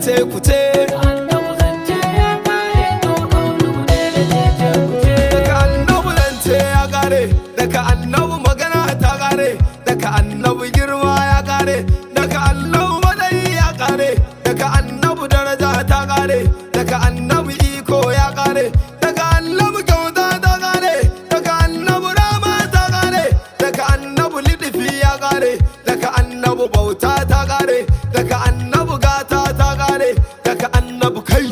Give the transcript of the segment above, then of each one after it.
cece kuce. Annabi zance ya kare to kaulu ne da cece kuce. Daga annabi zance ya kare, daga annabi magana ta kare, daga annabi girma ya kare, daga annabi matsayi ya kare, daga annabi daraja ta kare, daga annabi iko ya kare, daga annabi kyauta ta kare, daga annabi rama ta kare, daga annabi lidifi ya kare, daga annabi bauta ta kare, daga annabi gata ta kare, daga annabi kai,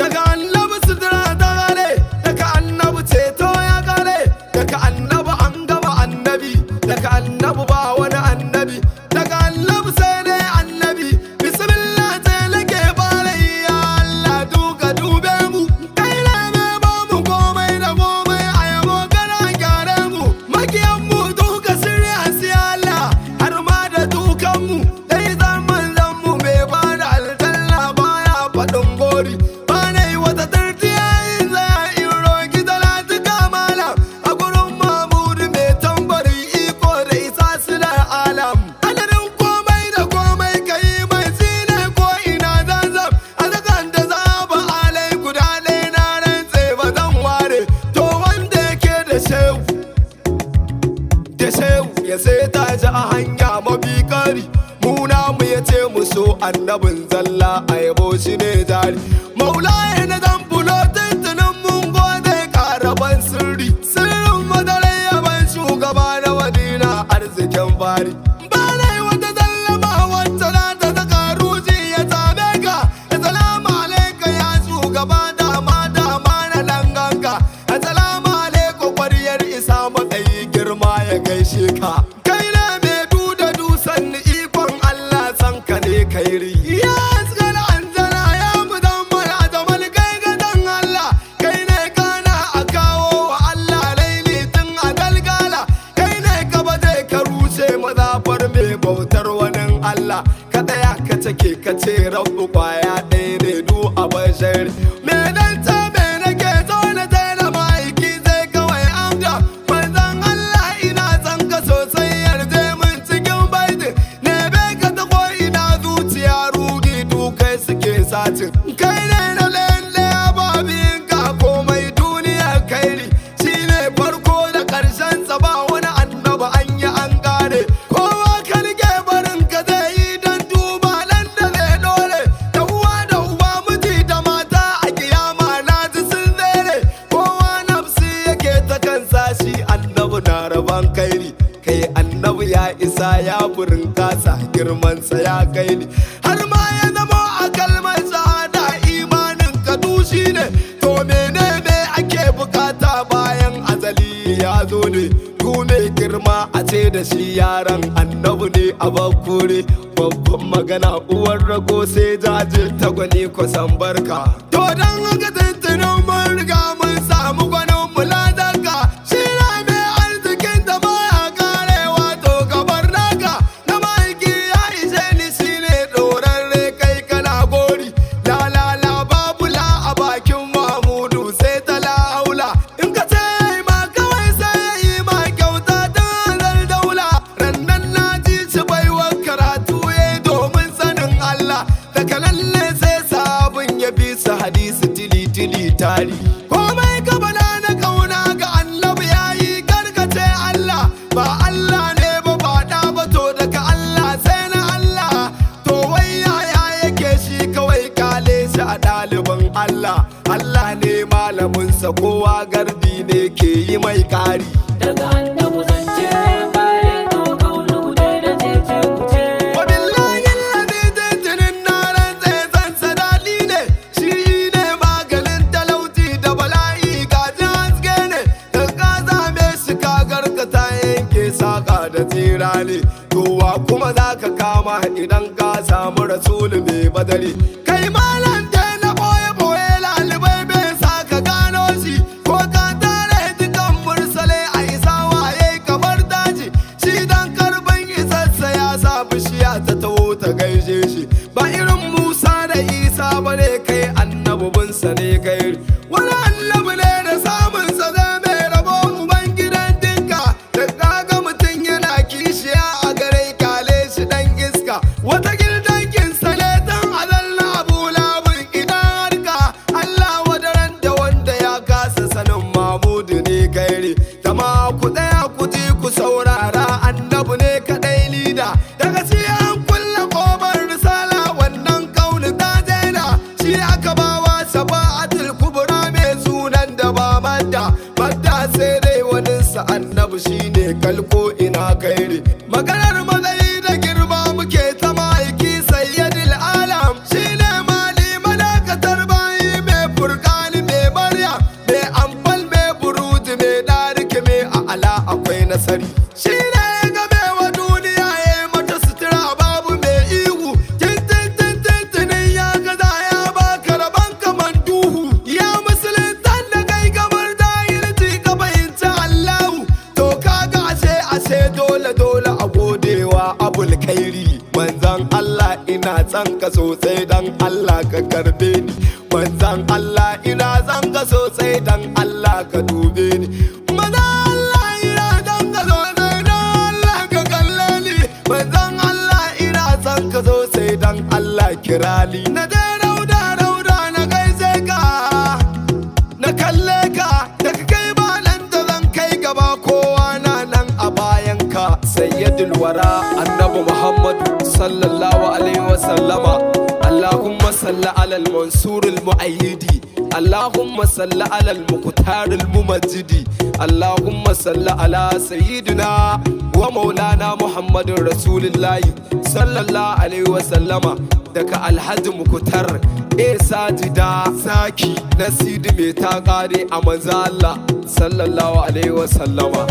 daga annabi sutura ta kare, daga annabi ceto ya kare, daga annabi an gama annabi, daga annabi ba wani annabi, daga annabi sai dai annabi. Bismillah sai nake fara ya Allah duka dube mu, kai ne mai ba mu komai da komai a yabo kana gyare mu, makiyan mu duka sirri a siya Allah har ma da dukan mu, dai zaman zan mu mai ba da aljanna baya faɗin gori, ba na yi wata tartiya in zaya in roki talatu kamala a gurin Mahmudu mai tambari iko da isa silar alam. Adadin komai da komai ka yi mai zine ko ina zanzam a zakan da zaba alai guda ɗaya na rantse ba zan ware. To wanda yake da shehu ya sai ta ji a hanya mafi kari, muna mu ya ce mu so annabin zalla a yabo shi ne jari. Maulaye na zan bulo tuntunin mun gode karaban sirri, sirrin madarai yaban shugaba na Madina arzikin fari. Ba na yi wata sallama wacce za ta saka ruji ya same ka, assalamu alaika ya shugaba dama dama na danganka, assalamu alaika kwariyar isa matsayi girma ya gaishe ka. Kai ne mai duda dusan ikon Allah san ka ne kairi. Ya asgar anjana ya mudammar a jamal kai gadon Allah, kai ne kana a kawo wa Allah laili tun a galgala, kai ne ka baje ka rushe mazafar mai bautar wani Allah, ka tsaya ka take ka ce rabu kwaya ɗaya ne du a bashar. Me dan ta me nake so na daina ma'aiki sai kawai amda, manzon Allah ina san ka sosai yarje min cikin baitin, ne be ka ta ko ina zuciya rudi dukai suke satin. Kai ne na lalle babin ka komai duniya kairi, shine farko da karshen sa ba wani annaba an yi an gane. Kowa ka rike barin ka zai yi dan duba nan da zai dole, da uwa da uba miji da mata a kiyama na ji sun zere. Kowa nafsi yake ta kansa shi annabi na raban kairi, kai annabi ya isa ya burin kasa girmansa ya kai ni, har ma ya zama a kalmar shahada imanin ka dushi ne. To menene ake bukata bayan azali ya zo ne, du mai girma a ce da shi yaran annabi ne a bakure, babban magana uwar rago sai jaje ta gwani kusan barka. To dan haka tuntunin mun riga mun samu gwanin muladanka, shi ne mai arzikin da baya karewa to gabar naka, na maiki ya ishe ni shi ne ɗorarre kai kana gori. La babu la a bakin Mahmudu sai ta la haula, in ka ce ma kawai sai ya yi ma kyauta ta hazar daula. Rannan na ji shi baiwar karatu ya domin sanin Allah, daga lalle sai sabon ya bi su hadisi tili tari. Komai kabala na kauna ga annabi ya yi karkace Allah, ba Allah ne ba faɗa ba to daga Allah sai na Allah. To wai yaya yake shi kawai kale shi a ɗaliban Allah, Allah ne malaminsa kowa gardi ne ke yi mai ƙari. Daga annabi zance ya kare to kaulu ne da cece kuce. Wabillahi lazi tuntunin na rantse zan sadali ne, shi ne maganin talauci da bala'i gajin haske ne, da ka zame shi ka garkata yanke saka da tsira ne. Kowa kuma za ka kama idan ka samu rasulu mai badari. Kai malam da na boye lalibai bai sa ka gano shi, ko ka tare dukan mursale a isa waye kamar daji, shi dan karbin isassa ya sa bishiya ta taho ta gaishe shi. Ba irin Musa da Isa bane kai annabinsa ne kai, wani annabi ne da samunsa zai mai rabo ubangidan dinka, da kaga mutum yana kishiya a gare kale shi dan iska, wata gildankin sale tan azal shal ko ina kairi. Maganar matsayi da girma muke ta ma'aiki sayyidil alam. Shine mali malakatar bayi mai furkani mai barya mai amfal mai buruji mai dariki mai a'ala akwai nasari. Shine ya game wa duniya ya mata sutura babu mai ihu. Tintinin ya gaza ya baka rabon kaman duhu. Ya musuluntan da kai kamar dahilci ka fahimci Allahu. To kaga ashe dole a godewa abul kairi. Manzan Allah ina son ka sosai dan Allah ka karbe ni. Manzan Allah ina son ka sosai dan Allah ka dube ni. Manzan Allah ina son ka sosai dan Allah ka kalle ni. Manzan Allah ina son ka sosai dan Allah kirali. Na je rauda na gaishe ka, na kalle ka, daga kai ba nan da zan kai gaba kowa na nan a bayan ka. Sayyidul wara annabi Muhammadu sallallahu alaihi wa sallama. Allahumma salli ala al-mansur al-mu'ayyidi. Allahumma salli ala al-muqtar al-mumajjidi. Allahumma salli ala sayyidina wa maulana Muhammadin Rasulillahi sallallahu alaihi wa sallama. Daga Alhaji Mukutar Sajida Saki Nasidi mai ta kare a manzo Allah sallallahu alaihi wa sallama.